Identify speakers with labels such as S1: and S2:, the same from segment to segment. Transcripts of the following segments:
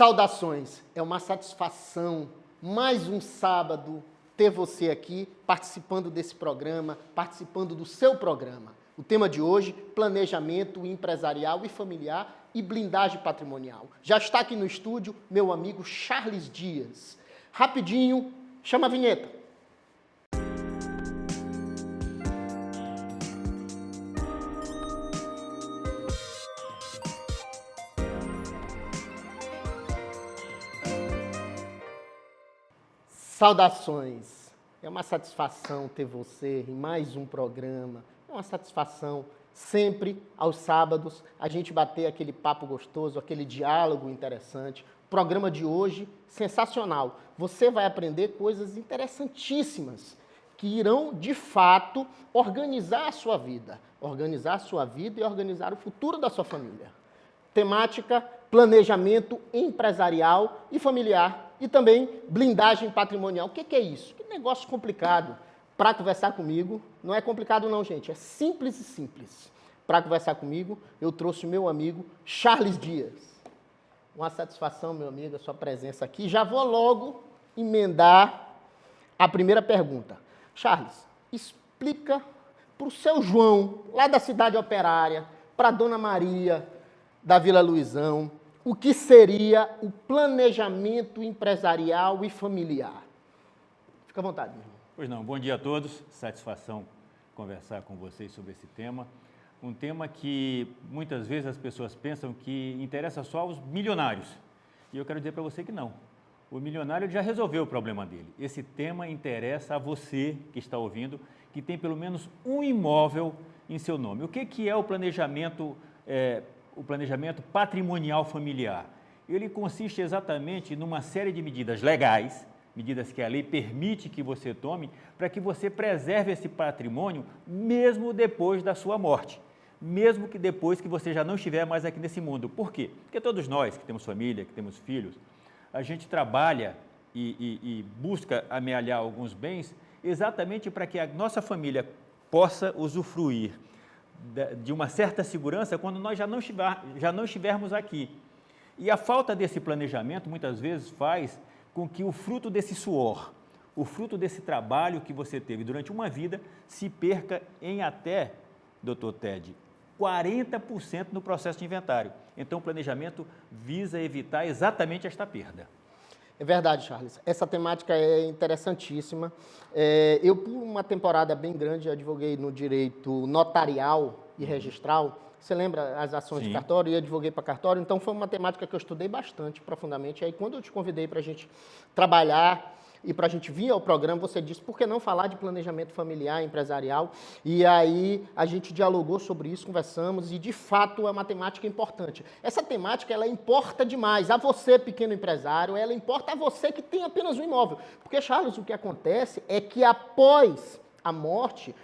S1: Saudações, é uma satisfação, mais um sábado, ter você aqui participando desse programa, participando do seu programa. O tema de hoje, planejamento empresarial e familiar e blindagem patrimonial. Já está aqui no estúdio meu amigo Charles Dias. Rapidinho, chama a vinheta. Saudações! É uma satisfação ter você em mais um programa. É uma satisfação sempre aos sábados a gente bater aquele papo gostoso, aquele diálogo interessante. O programa de hoje, sensacional. Você vai aprender coisas interessantíssimas que irão, de fato, organizar a sua vida e organizar o futuro da sua família. Temática, planejamento empresarial e familiar e também blindagem patrimonial. O que é isso? Que negócio complicado. Para conversar comigo, não é complicado não, gente, é simples e simples. Para conversar comigo, eu trouxe o meu amigo Charles Dias. Uma satisfação, meu amigo, a sua presença aqui. Já vou logo emendar a primeira pergunta. Charles, explica para o seu João, lá da cidade operária, para a dona Maria, da Vila Luizão, o que seria o planejamento empresarial e familiar. Fica à vontade, meu irmão.
S2: Pois não, bom dia a todos, satisfação conversar com vocês sobre esse tema. Um tema que muitas vezes as pessoas pensam que interessa só aos milionários. E eu quero dizer para você que não. O milionário já resolveu o problema dele. Esse tema interessa a você que está ouvindo, que tem pelo menos um imóvel em seu nome. O que é o planejamento patrimonial familiar? Ele consiste exatamente numa série de medidas legais, medidas que a lei permite que você tome, para que você preserve esse patrimônio mesmo depois da sua morte, mesmo que depois que você já não estiver mais aqui nesse mundo. Por quê? Porque todos nós que temos família, que temos filhos, a gente trabalha e busca amealhar alguns bens exatamente para que a nossa família possa usufruir de uma certa segurança quando nós já não estivermos aqui. E a falta desse planejamento, muitas vezes, faz com que o fruto desse suor, o fruto desse trabalho que você teve durante uma vida, se perca em até, Dr. Ted, 40% no processo de inventário. Então, o planejamento visa evitar exatamente esta perda.
S1: É verdade, Charles. Essa temática é interessantíssima. Eu, por uma temporada bem grande, advoguei no direito notarial e registral. Você lembra as ações
S2: Sim.
S1: de cartório? Eu advoguei para cartório, então foi uma temática que eu estudei bastante, profundamente. Aí, quando eu te convidei para a gente trabalhar e para a gente vir ao programa, você disse, por que não falar de planejamento familiar, empresarial? E aí a gente dialogou sobre isso, conversamos e, de fato, é uma temática importante. Essa temática, ela importa demais a você, pequeno empresário, ela importa a você que tem apenas um imóvel. Porque, Charles, o que acontece é que após a morte,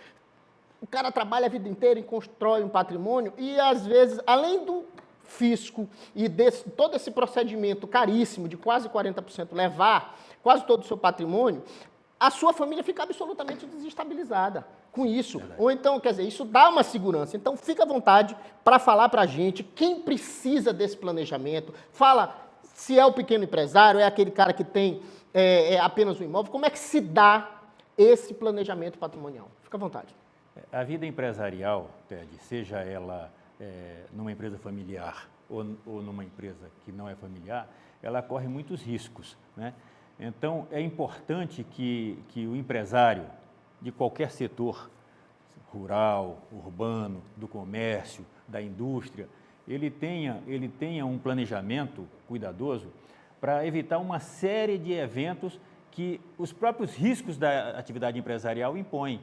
S1: o cara trabalha a vida inteira e constrói um patrimônio e, às vezes, além do fisco e todo esse procedimento caríssimo de quase 40% levar quase todo o seu patrimônio, a sua família fica absolutamente desestabilizada com isso. Verdade. Ou então, quer dizer, isso dá uma segurança. Então, fica à vontade para falar para a gente quem precisa desse planejamento. Fala se é o pequeno empresário, é aquele cara que tem apenas um imóvel. Como é que se dá esse planejamento patrimonial? Fica à vontade.
S2: A vida empresarial, Ted, seja ela numa empresa familiar ou numa empresa que não é familiar, ela corre muitos riscos, né? Então, é importante que o empresário de qualquer setor, rural, urbano, do comércio, da indústria, ele tenha um planejamento cuidadoso para evitar uma série de eventos que os próprios riscos da atividade empresarial impõem.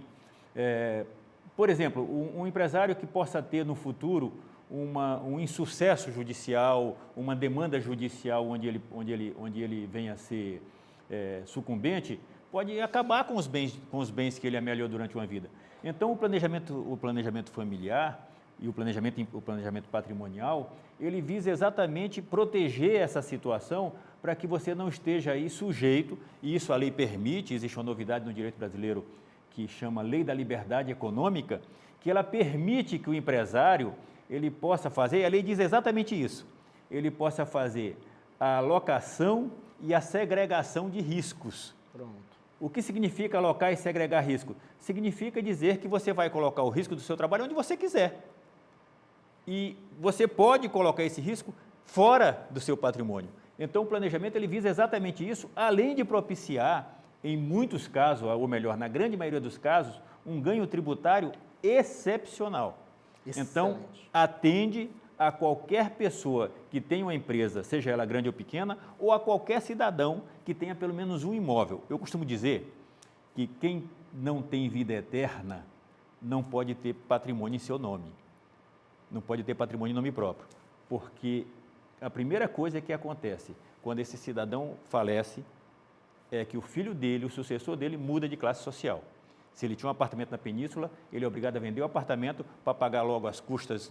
S2: Por exemplo, um empresário que possa ter no futuro um insucesso judicial, uma demanda judicial onde ele venha a ser sucumbente, pode acabar com os bens que ele amealhou durante uma vida. Então, o planejamento familiar e o planejamento patrimonial, ele visa exatamente proteger essa situação para que você não esteja aí sujeito, e isso a lei permite, existe uma novidade no direito brasileiro que chama Lei da Liberdade Econômica, que ela permite que o empresário ele possa fazer, a lei diz exatamente isso, ele possa fazer a alocação e a segregação de riscos.
S1: Pronto.
S2: O que significa alocar e segregar risco? Significa dizer que você vai colocar o risco do seu trabalho onde você quiser. E você pode colocar esse risco fora do seu patrimônio. Então, o planejamento ele visa exatamente isso, além de propiciar, em muitos casos, ou melhor, na grande maioria dos casos, um ganho tributário excepcional.
S1: Excelente.
S2: Então, atende a qualquer pessoa que tenha uma empresa, seja ela grande ou pequena, ou a qualquer cidadão que tenha pelo menos um imóvel. Eu costumo dizer que quem não tem vida eterna não pode ter patrimônio em seu nome. Não pode ter patrimônio em nome próprio. Porque a primeira coisa que acontece quando esse cidadão falece é que o filho dele, o sucessor dele, muda de classe social. Se ele tinha um apartamento na península, ele é obrigado a vender o apartamento para pagar logo as custas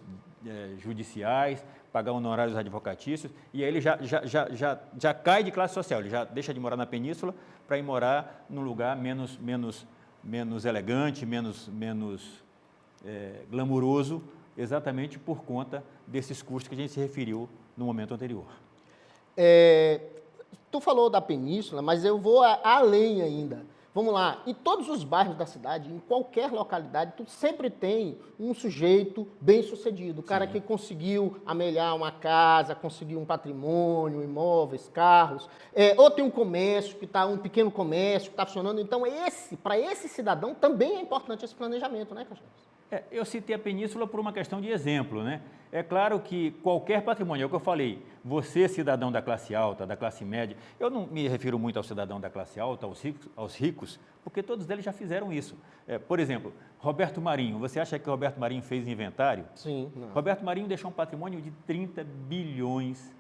S2: judiciais, pagar honorários advocatícios, e aí ele já cai de classe social, ele já deixa de morar na península para ir morar num lugar menos elegante, menos glamuroso, exatamente por conta desses custos que a gente se referiu no momento anterior.
S1: Tu falou da península, mas eu vou além ainda. Vamos lá, em todos os bairros da cidade, em qualquer localidade, tu sempre tem um sujeito bem-sucedido, o cara que conseguiu amelhar uma casa, conseguiu um patrimônio, imóveis, carros, ou tem um comércio, um pequeno comércio que está funcionando. Então, para esse cidadão também é importante esse planejamento, né, Caixas?
S2: Eu citei a península por uma questão de exemplo, né? É claro que qualquer patrimônio, é o que eu falei, você cidadão da classe alta, da classe média, eu não me refiro muito ao cidadão da classe alta, aos ricos, porque todos eles já fizeram isso. Por exemplo, Roberto Marinho, você acha que Roberto Marinho fez inventário?
S1: Sim. Não.
S2: Roberto Marinho deixou um patrimônio de 30 bilhões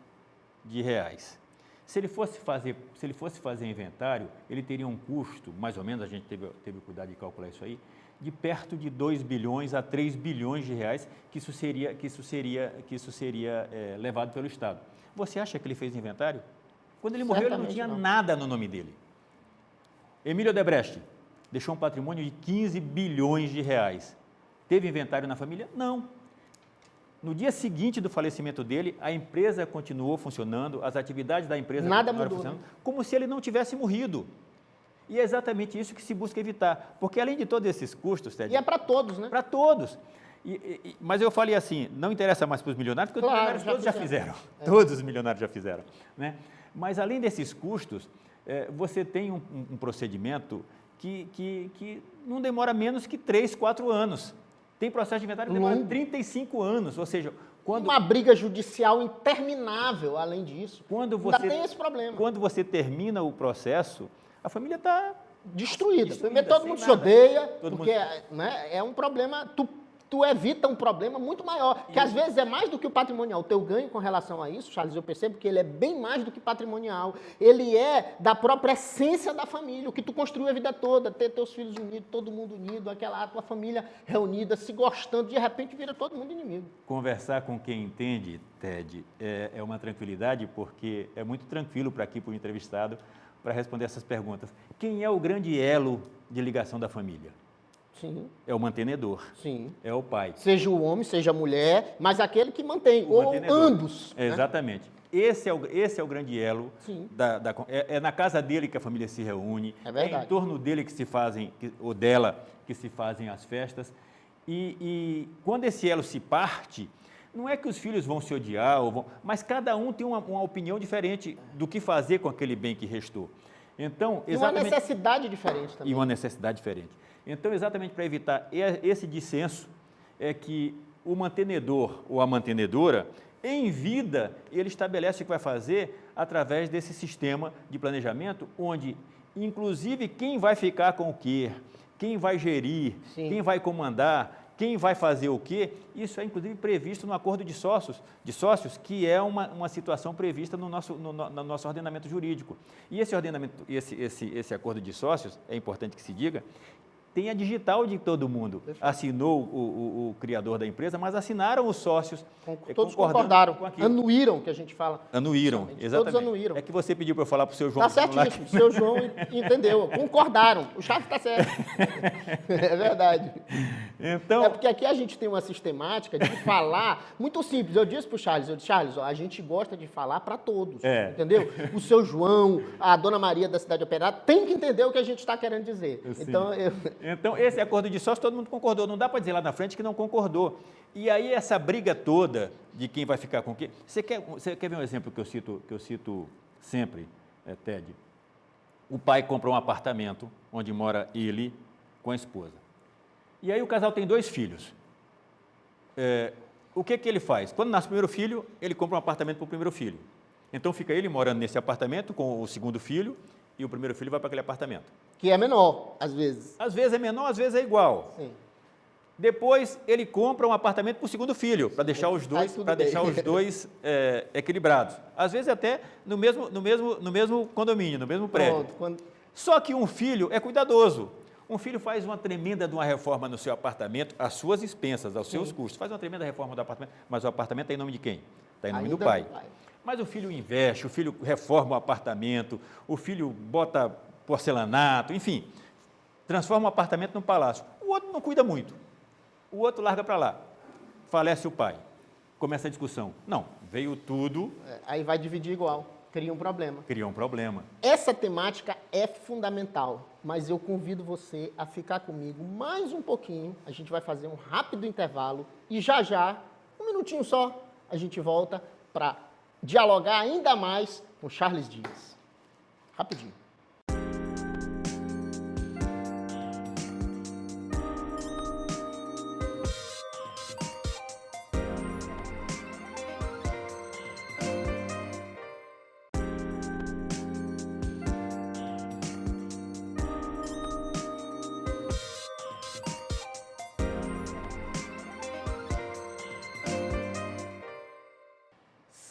S2: de reais. Se ele fosse fazer inventário, ele teria um custo, mais ou menos, a gente teve cuidado de calcular isso aí, de perto de 2 bilhões a 3 bilhões de reais, que isso seria levado pelo Estado. Você acha que ele fez inventário? Quando ele morreu, ele não tinha nada no nome dele. Emílio Odebrecht deixou um patrimônio de 15 bilhões de reais. Teve inventário na família? Não. No dia seguinte do falecimento dele, a empresa continuou funcionando, as atividades da empresa continuaram funcionando, como se ele não tivesse morrido. E é exatamente isso que se busca evitar, porque além de todos esses custos, Ted,
S1: e é para todos, né?
S2: Para todos. Mas eu falei assim, não interessa mais para os milionários, porque
S1: claro,
S2: os milionários todos já fizeram. Todos os milionários já fizeram. Né? Mas além desses custos, você tem um procedimento que não demora menos que 3, 4 anos. Tem processo de inventário que demora 35 anos, ou seja...
S1: Uma briga judicial interminável, além disso. Ainda tem esse problema.
S2: Quando você termina o processo, a família está
S1: destruída. Primeiro, todo mundo se odeia, porque né, é um problema, tu evita um problema muito maior, que às vezes é mais do que o patrimonial. O teu ganho com relação a isso, Charles, eu percebo que ele é bem mais do que patrimonial. Ele é da própria essência da família, o que tu construiu a vida toda, ter teus filhos unidos, todo mundo unido, aquela tua família reunida, se gostando, de repente vira todo mundo inimigo.
S2: Conversar com quem entende, Ted, é uma tranquilidade, porque é muito tranquilo para o entrevistado, para responder essas perguntas. Quem é o grande elo de ligação da família?
S1: Sim.
S2: É o mantenedor.
S1: Sim.
S2: É o pai.
S1: Seja o homem, seja a mulher, mas aquele que mantém, ou ambos.
S2: Né? Exatamente. Esse é o grande elo. Sim. É na casa dele que a família se reúne.
S1: É verdade.
S2: É em torno dele que se fazem, ou dela, que se fazem as festas. E quando esse elo se parte, não é que os filhos vão se odiar, mas cada um tem uma opinião diferente do que fazer com aquele bem que restou. Então, exatamente,
S1: e uma necessidade diferente também.
S2: E uma necessidade diferente. Então, exatamente para evitar esse dissenso, é que o mantenedor ou a mantenedora, em vida, ele estabelece o que vai fazer através desse sistema de planejamento, onde, inclusive, quem vai ficar com o quê, quem vai gerir, sim, quem vai comandar, quem vai fazer o quê, isso é inclusive previsto no acordo de sócios, que é uma situação prevista no nosso ordenamento jurídico. E esse acordo de sócios, é importante que se diga, tem a digital de todo mundo. Assinou o criador da empresa, mas assinaram os sócios.
S1: Todos concordaram,
S2: com aquilo.
S1: anuíram, que a gente fala.
S2: Anuíram, exatamente.
S1: Todos anuíram.
S2: É que você pediu para eu falar para o seu João.
S1: Está certíssimo, o seu João entendeu, concordaram, o Charles está certo. É verdade.
S2: Então,
S1: É porque aqui a gente tem uma sistemática de falar muito simples. Eu disse para o Charles, Charles, ó, a gente gosta de falar para todos, entendeu? O seu João, a dona Maria da Cidade Operária, tem que entender o que a gente está querendo dizer.
S2: Então, esse acordo de sócio, todo mundo concordou. Não dá para dizer lá na frente que não concordou. E aí, essa briga toda de quem vai ficar com quem... Você quer ver um exemplo que eu cito sempre, Ted? O pai compra um apartamento onde mora ele com a esposa. E aí o casal tem 2 filhos. O que ele faz? Quando nasce o primeiro filho, ele compra um apartamento para o primeiro filho. Então, fica ele morando nesse apartamento com o segundo filho e o primeiro filho vai para aquele apartamento.
S1: Que é menor, às vezes.
S2: Às vezes é menor, às vezes é igual.
S1: Sim.
S2: Depois, ele compra um apartamento para o segundo filho, para deixar os dois equilibrados. Às vezes até no mesmo condomínio, no mesmo prédio. Só que um filho é cuidadoso. Um filho faz uma tremenda de uma reforma no seu apartamento, às suas expensas, aos seus custos. Faz uma tremenda reforma do apartamento, mas o apartamento está em nome de quem? Está em nome do pai. Mas o filho investe, o filho reforma o apartamento, o filho bota porcelanato, enfim, transforma o apartamento num palácio. O outro não cuida muito. O outro larga para lá. Falece o pai. Começa a discussão. Não, veio tudo.
S1: Aí vai dividir igual. Cria um problema.
S2: Cria um problema.
S1: Essa temática é fundamental, mas eu convido você a ficar comigo mais um pouquinho. A gente vai fazer um rápido intervalo e já, um minutinho só, a gente volta para dialogar ainda mais com Charles Dias. Rapidinho.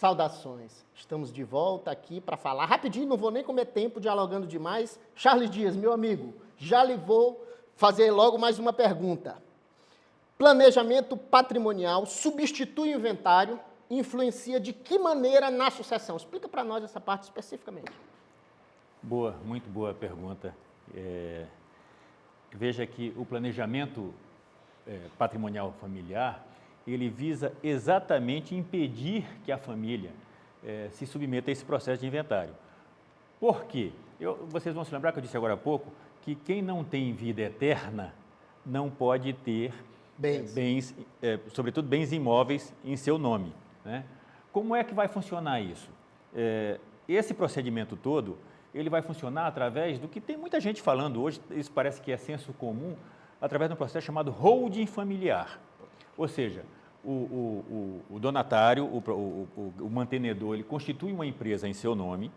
S1: Saudações. Estamos de volta aqui para falar rapidinho, não vou nem comer tempo dialogando demais. Charles Dias, meu amigo, já lhe vou fazer logo mais uma pergunta. Planejamento patrimonial substitui o inventário e influencia de que maneira na sucessão? Explica para nós essa parte especificamente.
S2: Boa, muito boa pergunta. Veja que o planejamento patrimonial familiar, ele visa exatamente impedir que a família se submeta a esse processo de inventário. Por quê? Vocês vão se lembrar que eu disse agora há pouco que quem não tem vida eterna não pode ter bens, sobretudo bens imóveis, em seu nome, né? Como é que vai funcionar isso? Esse procedimento todo, ele vai funcionar através do que tem muita gente falando hoje, isso parece que é senso comum, através de um processo chamado holding familiar. Ou seja, o donatário, o mantenedor, ele constitui uma empresa em seu nome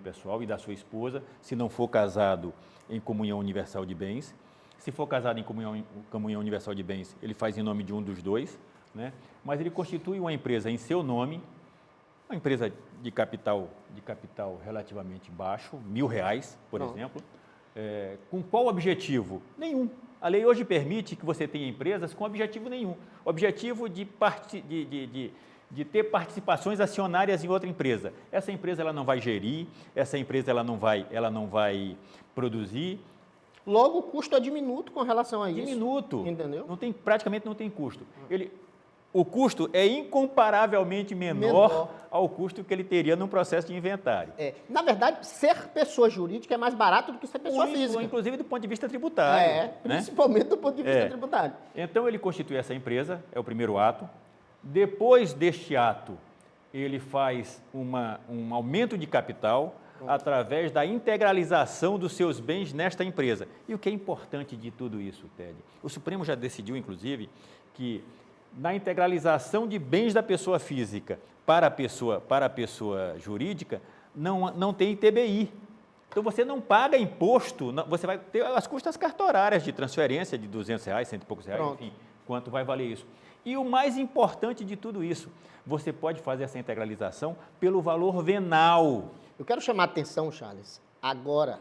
S2: pessoal e da sua esposa, se não for casado em comunhão universal de bens. Se for casado em comunhão universal de bens, ele faz em nome de um dos dois, né? Mas ele constitui uma empresa em seu nome, uma empresa de capital relativamente baixo, R$1.000, por exemplo. Com qual objetivo? Nenhum. A lei hoje permite que você tenha empresas com objetivo nenhum. Objetivo de ter participações acionárias em outra empresa. Essa empresa ela não vai gerir, essa empresa ela não vai produzir.
S1: Logo, o custo é diminuto com relação a isso.
S2: Diminuto.
S1: Entendeu?
S2: Praticamente não tem custo. O custo é incomparavelmente menor ao custo que ele teria num processo de inventário.
S1: Na verdade, ser pessoa jurídica é mais barato do que ser pessoa física.
S2: Inclusive do ponto de vista tributário.
S1: Principalmente do ponto de vista tributário.
S2: Então, ele constitui essa empresa, é o primeiro ato. Depois deste ato, ele faz um aumento de capital através da integralização dos seus bens nesta empresa. E o que é importante de tudo isso, Ted? O Supremo já decidiu, inclusive, que na integralização de bens da pessoa física para a pessoa jurídica, não tem ITBI. Então, você não paga imposto, você vai ter as custas cartorárias de transferência de R$200, cento e poucos reais, enfim, quanto vai valer isso. E o mais importante de tudo isso, você pode fazer essa integralização pelo valor venal.
S1: Eu quero chamar a atenção, Charles, agora,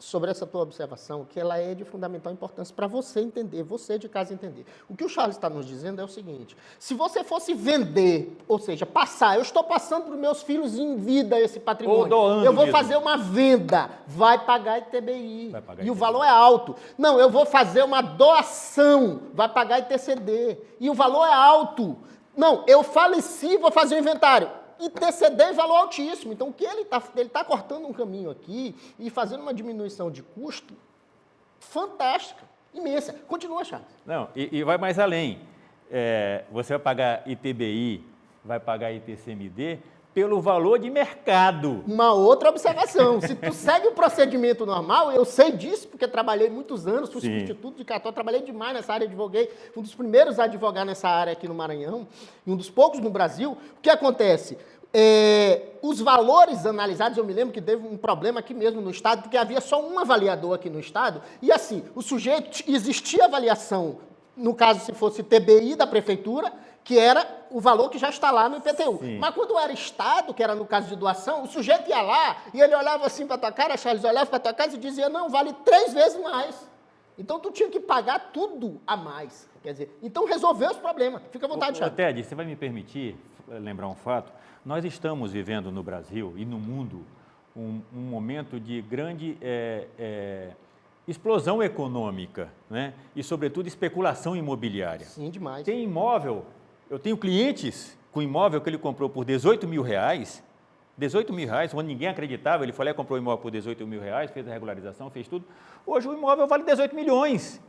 S1: sobre essa tua observação, que ela é de fundamental importância para você entender, você de casa entender. O que o Charles está nos dizendo é o seguinte: se você fosse vender, ou seja, passar, eu estou passando para os meus filhos em vida esse patrimônio,
S2: Ou doando
S1: eu vou
S2: mesmo.
S1: fazer uma venda, vai pagar ITBI,
S2: Vai pagar
S1: e o
S2: ITBI.
S1: valor é alto. Não, eu vou fazer uma doação, vai pagar ITCD, e o valor é alto. Não, eu faleci, vou fazer um inventário. ITCD é valor altíssimo. Então, o que ele tá cortando um caminho aqui e fazendo uma diminuição de custo fantástica, imensa. Continua, Charles.
S2: Não, e vai mais além. Você vai pagar ITBI, vai pagar ITCMD pelo valor de mercado.
S1: Uma outra observação. Se tu segue o procedimento normal, eu sei disso, porque trabalhei muitos anos, fui
S2: Sim.
S1: substituto de cartório, trabalhei demais nessa área, advoguei, fui um dos primeiros a advogar nessa área aqui no Maranhão, e um dos poucos no Brasil. O que acontece? Os valores analisados, eu me lembro que teve um problema aqui mesmo no Estado, porque havia só um avaliador aqui no Estado, e assim, o sujeito, existia avaliação, no caso se fosse TBI da Prefeitura, que era o valor que já está lá no IPTU.
S2: Sim.
S1: Mas quando era Estado, que era no caso de doação, o sujeito ia lá e ele olhava assim para tua cara, Charles, olhava para tua casa e dizia, não, vale 3 vezes mais. Então tu tinha que pagar tudo a mais. Quer dizer, então resolveu os problemas. Fica à vontade, Charles.
S2: Ted, você vai me permitir lembrar um fato? Nós estamos vivendo no Brasil e no mundo um momento de grande explosão econômica, né? E, sobretudo, especulação imobiliária.
S1: Sim, demais.
S2: Tem imóvel, eu tenho clientes com imóvel que ele comprou por R$18 mil, quando ninguém acreditava, ele foi lá e comprou o imóvel por R$18 mil, fez a regularização, fez tudo. Hoje o imóvel vale 18 milhões.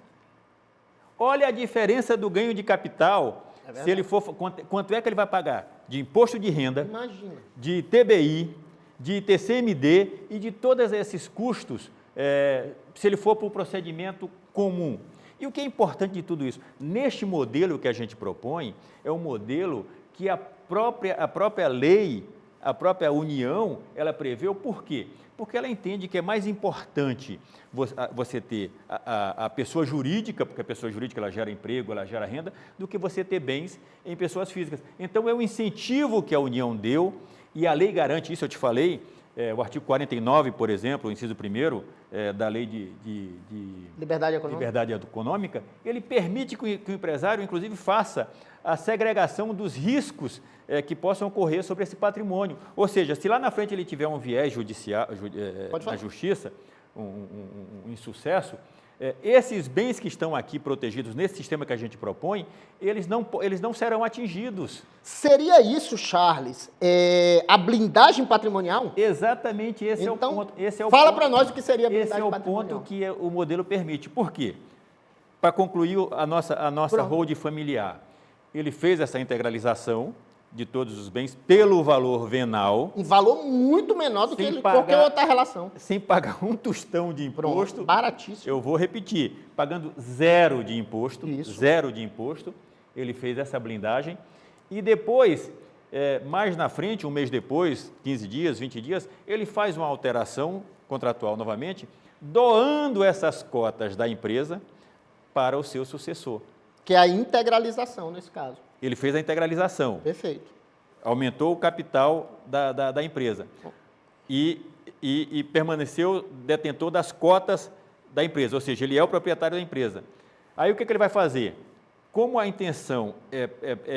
S2: Olha a diferença do ganho de capital. Se ele for, quanto é que ele vai pagar? De imposto de renda,
S1: Imagina.
S2: de ITBI, de ITCMD e de todos esses custos, se ele for para o procedimento comum. E o que é importante de tudo isso? Neste modelo que a gente propõe, é um modelo que a própria lei, a própria União, ela prevê. Por quê? Porque ela entende que é mais importante você ter a pessoa jurídica, porque a pessoa jurídica ela gera emprego, ela gera renda, do que você ter bens em pessoas físicas. Então, é um incentivo que a União deu, e a lei garante isso, eu te falei, o artigo 49, por exemplo, o inciso 1º da lei de
S1: Liberdade econômica.
S2: liberdade econômica, ele permite que o empresário, inclusive, faça a segregação dos riscos que possam ocorrer sobre esse patrimônio. Ou seja, se lá na frente ele tiver um viés judicial, na justiça, um insucesso, esses bens que estão aqui protegidos nesse sistema que a gente propõe, eles não serão atingidos.
S1: Seria isso, Charles, a blindagem patrimonial?
S2: Exatamente, esse
S1: Então,
S2: é o ponto. Esse é o
S1: fala
S2: ponto.
S1: para nós o que seria a
S2: Esse
S1: blindagem
S2: é o
S1: patrimonial.
S2: ponto que o modelo permite. Por quê? Para concluir a nossa holding familiar, ele fez essa integralização de todos os bens pelo valor venal,
S1: Um valor muito menor do que
S2: Sem
S1: qualquer
S2: pagar-
S1: outra relação.
S2: sem pagar um tostão de imposto.
S1: Pronto, baratíssimo.
S2: Eu vou repetir, pagando zero de imposto,
S1: Isso.
S2: zero de imposto, ele fez essa blindagem e depois, mais na frente, um mês depois, 15 dias, 20 dias, ele faz uma alteração contratual novamente, doando essas cotas da empresa para o seu sucessor.
S1: Que é a integralização nesse caso.
S2: Ele fez a integralização,
S1: Perfeito.
S2: aumentou o capital da empresa e permaneceu detentor das cotas da empresa, ou seja, ele é o proprietário da empresa. Aí o que ele vai fazer? Como a intenção é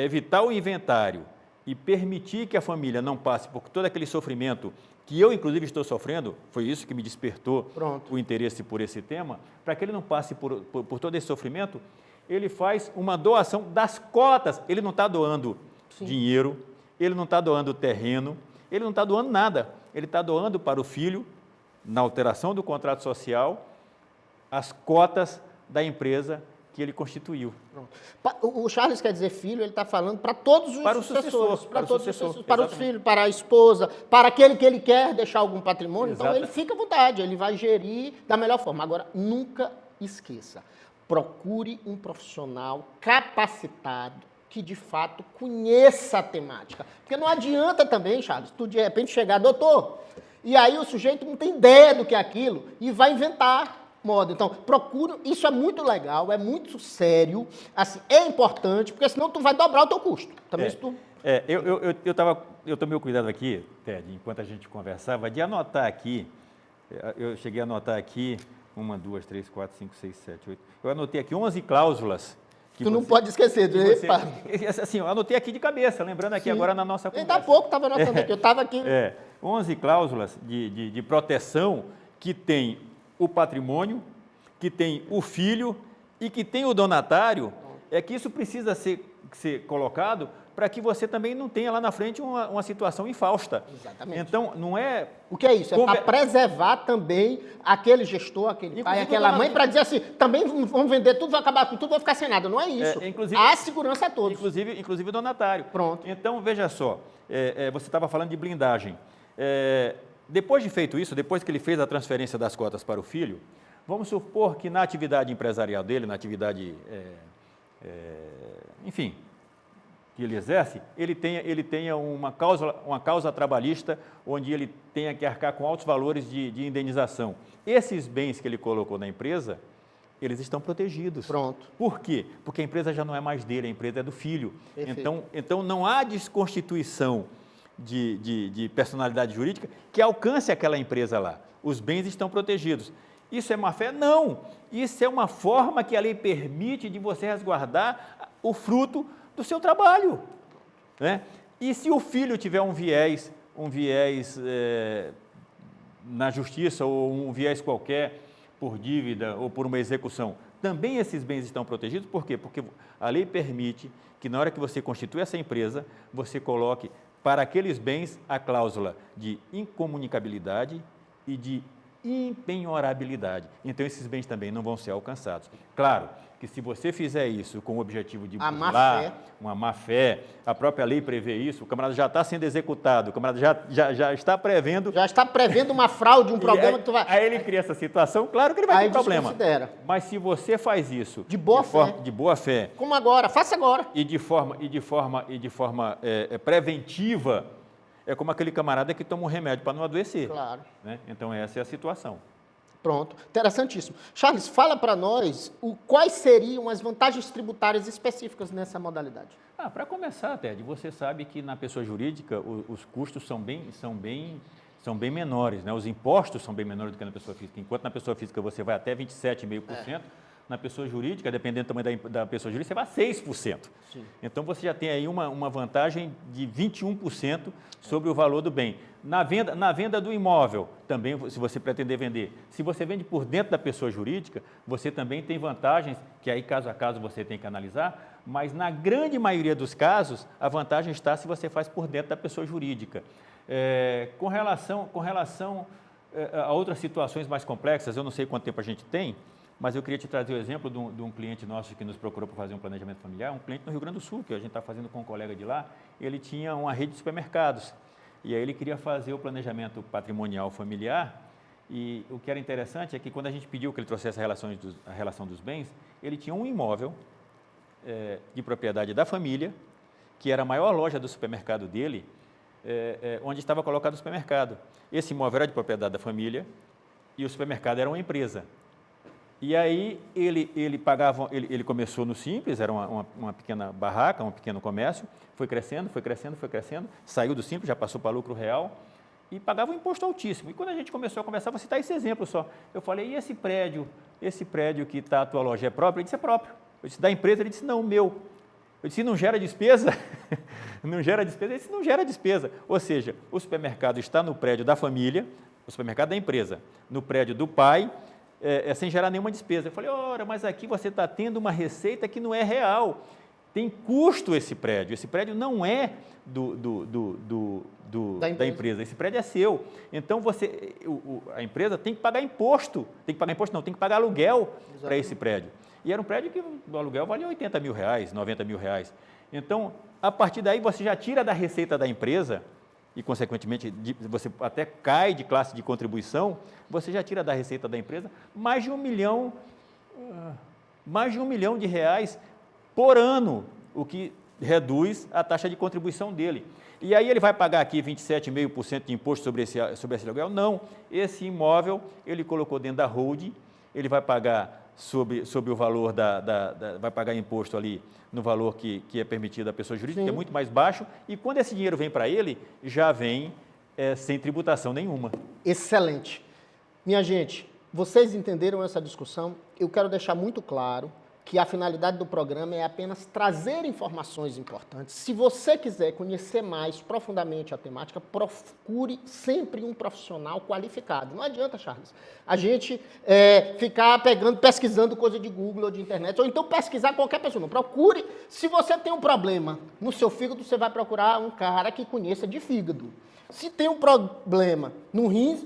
S2: evitar o inventário e permitir que a família não passe por todo aquele sofrimento que eu, inclusive, estou sofrendo, foi isso que me despertou
S1: Pronto.
S2: o interesse por esse tema, para que ele não passe por todo esse sofrimento, ele faz uma doação das cotas. Ele não está doando dinheiro, ele não está doando terreno, ele não está doando nada. Ele está doando para o filho, na alteração do contrato social, as cotas da empresa que ele constituiu.
S1: Pronto. O Charles quer dizer filho, ele está falando para todos os
S2: Para o
S1: sucessores.
S2: sucessor,
S1: Para
S2: para o
S1: todos os
S2: sucessor,
S1: sucessores, para os
S2: exatamente.
S1: filhos, para a esposa, para aquele que ele quer deixar algum patrimônio. Então,
S2: Exato.
S1: ele fica à vontade, ele vai gerir da melhor forma. Agora, nunca esqueça, procure um profissional capacitado que, de fato, conheça a temática. Porque não adianta também, Charles, tu de repente chegar, doutor, e aí o sujeito não tem ideia do que é aquilo e vai inventar moda. Então, procure, isso é muito legal, é muito sério, assim, é importante, porque senão tu vai dobrar o teu custo. Também se tu...
S2: Eu tomei o cuidado aqui, Ted, enquanto a gente conversava, de anotar aqui Eu cheguei a anotar aqui, 1, 2, 3, 4, 5, 6, 7, 8. Eu anotei aqui 11 cláusulas.
S1: Tu não pode esquecer,
S2: assim, eu anotei aqui de cabeça, lembrando aqui agora na nossa conversa.
S1: Ainda há pouco estava anotando aqui, eu estava aqui.
S2: 11 cláusulas de proteção que tem o patrimônio, que tem o filho e que tem o donatário, é que isso precisa ser colocado para que você também não tenha lá na frente uma situação infausta.
S1: Exatamente.
S2: Então, não é...
S1: O que é isso? É para preservar também aquele gestor, aquele pai, aquela mãe, para dizer assim, também vão vender tudo, vai acabar com tudo, vai ficar sem nada. Não é isso. Há segurança a todos.
S2: Inclusive o donatário.
S1: Pronto.
S2: Então, veja só, você estava falando de blindagem. Depois de feito isso, depois que ele fez a transferência das cotas para o filho, vamos supor que na atividade empresarial dele, na atividade, enfim, que ele exerce, ele tenha uma causa trabalhista onde ele tenha que arcar com altos valores de indenização. Esses bens que ele colocou na empresa, eles estão protegidos.
S1: Pronto.
S2: Por quê? Porque a empresa já não é mais dele, a empresa é do filho. Então não há desconstituição de personalidade jurídica que alcance aquela empresa lá. Os bens estão protegidos. Isso é má-fé? Não. Isso é uma forma que a lei permite de você resguardar o fruto do seu trabalho, né? E se o filho tiver um viés na justiça ou um viés qualquer por dívida ou por uma execução, também esses bens estão protegidos. Por quê? Porque a lei permite que na hora que você constitui essa empresa, você coloque para aqueles bens a cláusula de incomunicabilidade e de impenhorabilidade. Então, esses bens também não vão ser alcançados. Claro que se você fizer isso com o objetivo de burlar, uma má-fé, a própria lei prevê isso, o camarada já está sendo executado, o camarada já está prevendo...
S1: Já está prevendo uma fraude, um problema que tu vai...
S2: Aí ele cria essa situação, claro que ele vai ter problema. Mas se você faz isso...
S1: De boa fé.
S2: Como
S1: agora, faça agora.
S2: E de forma preventiva, é como aquele camarada que toma um remédio para não adoecer.
S1: Claro.
S2: Né? Então, essa é a situação.
S1: Pronto, interessantíssimo. Charles, fala para nós quais seriam as vantagens tributárias específicas nessa modalidade.
S2: Para começar, Ted, você sabe que na pessoa jurídica os custos são bem menores, né? Os impostos são bem menores do que na pessoa física. Enquanto na pessoa física você vai até 27,5%, na pessoa jurídica, dependendo do tamanho da pessoa jurídica, você vai a 6%. Sim. Então, você já tem aí uma vantagem de 21% sobre o valor do bem. Na venda do imóvel, também, se você pretender vender, se você vende por dentro da pessoa jurídica, você também tem vantagens, que aí, caso a caso, você tem que analisar, mas na grande maioria dos casos, a vantagem está se você faz por dentro da pessoa jurídica. Com relação a outras situações mais complexas, eu não sei quanto tempo a gente tem, mas eu queria te trazer o exemplo de um cliente nosso que nos procurou para fazer um planejamento familiar, um cliente no Rio Grande do Sul, que a gente está fazendo com um colega de lá. Ele tinha uma rede de supermercados e aí ele queria fazer o planejamento patrimonial familiar, e o que era interessante é que quando a gente pediu que ele trouxesse a relação dos bens, ele tinha um imóvel de propriedade da família, que era a maior loja do supermercado dele, onde estava colocado o supermercado. Esse imóvel era de propriedade da família e o supermercado era uma empresa. E aí ele começou no Simples, era uma pequena barraca, um pequeno comércio, foi crescendo, saiu do Simples, já passou para lucro real e pagava um imposto altíssimo. E quando a gente começou a conversar, vou citar esse exemplo só. Eu falei, e esse prédio que está a tua loja é próprio? Ele disse, é próprio. Eu disse, da empresa? Ele disse, não, meu. Eu disse, não gera despesa? Não gera despesa? Ele disse, não gera despesa. Ou seja, o supermercado está no prédio da família, o supermercado da empresa, no prédio do pai, sem gerar nenhuma despesa. Eu falei, ora, mas aqui você está tendo uma receita que não é real. Tem custo esse prédio não é da empresa, esse prédio é seu. Então, a empresa tem que pagar imposto, tem que pagar aluguel para esse prédio. E era um prédio que o aluguel valia R$80 mil, R$90 mil. Então, a partir daí, você já tira da receita da empresa, e, consequentemente, você até cai de classe de contribuição, você já tira da receita da empresa mais de R$1 milhão de reais por ano, o que reduz a taxa de contribuição dele. E aí ele vai pagar aqui 27,5% de imposto sobre esse aluguel? Não. Esse imóvel, ele colocou dentro da holding, ele vai pagar sobre o valor vai pagar imposto ali no valor que é permitido à pessoa jurídica, que é muito mais baixo, e quando esse dinheiro vem para ele, já vem sem tributação nenhuma.
S1: Excelente. Minha gente, vocês entenderam essa discussão? Eu quero deixar muito claro que a finalidade do programa é apenas trazer informações importantes. Se você quiser conhecer mais profundamente a temática, procure sempre um profissional qualificado. Não adianta, Charles, a gente ficar pesquisando coisa de Google ou de internet, ou então pesquisar qualquer pessoa. Não, procure, se você tem um problema no seu fígado, você vai procurar um cara que conheça de fígado. Se tem um problema no rins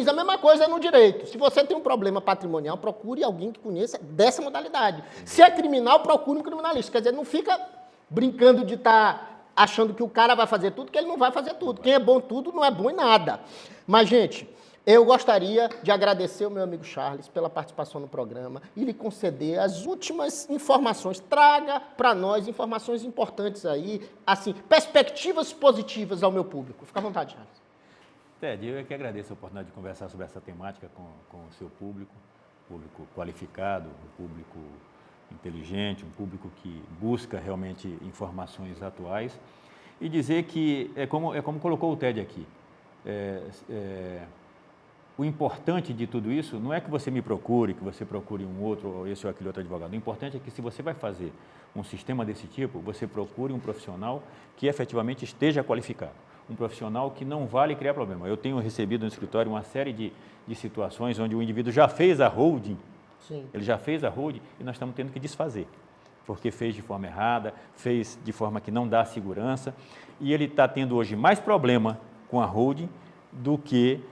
S1: a mesma coisa é no direito. Se você tem um problema patrimonial, procure alguém que conheça dessa modalidade. Se é criminal, procure um criminalista. Quer dizer, não fica brincando de estar achando que o cara vai fazer tudo, que ele não vai fazer tudo. Quem é bom em tudo não é bom em nada. Mas, gente, eu gostaria de agradecer ao meu amigo Charles pela participação no programa e lhe conceder as últimas informações. Traga para nós informações importantes aí, assim, perspectivas positivas ao meu público. Fica à vontade, Charles.
S2: Ted, eu é que agradeço a oportunidade de conversar sobre essa temática com o seu público qualificado, um público inteligente, um público que busca realmente informações atuais e dizer que, é como colocou o Ted aqui, o importante de tudo isso não é que você me procure, que você procure um outro, ou esse ou aquele outro advogado. O importante é que se você vai fazer um sistema desse tipo, você procure um profissional que efetivamente esteja qualificado. Um profissional que não vale criar problema. Eu tenho recebido no escritório uma série de situações onde o indivíduo já fez a holding,
S1: Sim.
S2: Ele já fez a holding e nós estamos tendo que desfazer, porque fez de forma errada, fez de forma que não dá segurança, e ele está tendo hoje mais problema com a holding do que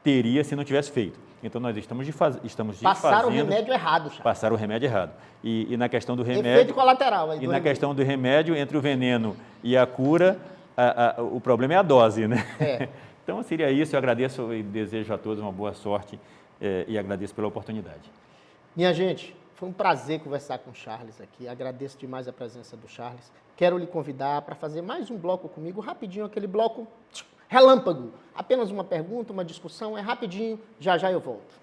S2: teria se não tivesse feito. Então, nós estamos desfazendo...
S1: Passaram o remédio errado, Charles.
S2: Passaram o remédio errado. E na questão do remédio...
S1: Efeito colateral. Aí,
S2: e na questão do remédio, entre o veneno e a cura, o problema é a dose, né?
S1: É.
S2: Então, seria isso. Eu agradeço e desejo a todos uma boa sorte e agradeço pela oportunidade.
S1: Minha gente, foi um prazer conversar com o Charles aqui. Agradeço demais a presença do Charles. Quero lhe convidar para fazer mais um bloco comigo, rapidinho, aquele bloco relâmpago. Apenas uma pergunta, uma discussão, é rapidinho, já já eu volto.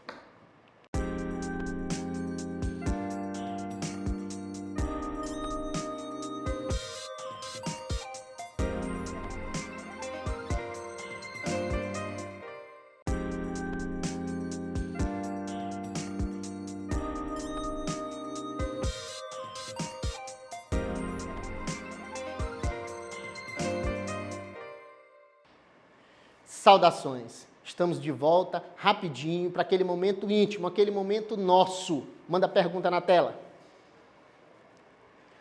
S1: Saudações! Estamos de volta rapidinho para aquele momento íntimo, aquele momento nosso. Manda a pergunta na tela.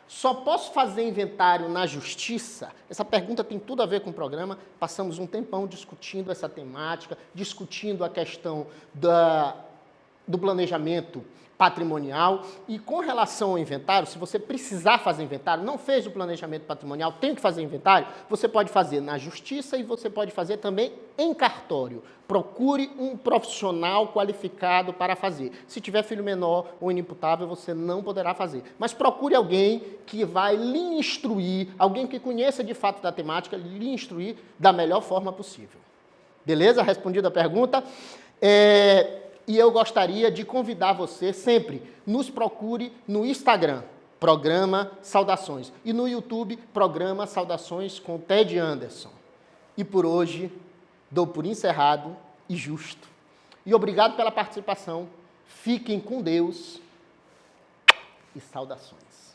S1: Só posso fazer inventário na justiça? Essa pergunta tem tudo a ver com o programa. Passamos um tempão discutindo essa temática, discutindo a questão do planejamento patrimonial. E com relação ao inventário, se você precisar fazer inventário, não fez o planejamento patrimonial, tem que fazer inventário, você pode fazer na justiça e você pode fazer também em cartório. Procure um profissional qualificado para fazer. Se tiver filho menor ou inimputável, você não poderá fazer. Mas procure alguém que vai lhe instruir, alguém que conheça de fato da temática, lhe instruir da melhor forma possível. Beleza? Respondida a pergunta. E eu gostaria de convidar você sempre, nos procure no Instagram, Programa Saudações, e no YouTube, Programa Saudações com Ted Anderson. E por hoje, dou por encerrado e justo. E obrigado pela participação. Fiquem com Deus e saudações.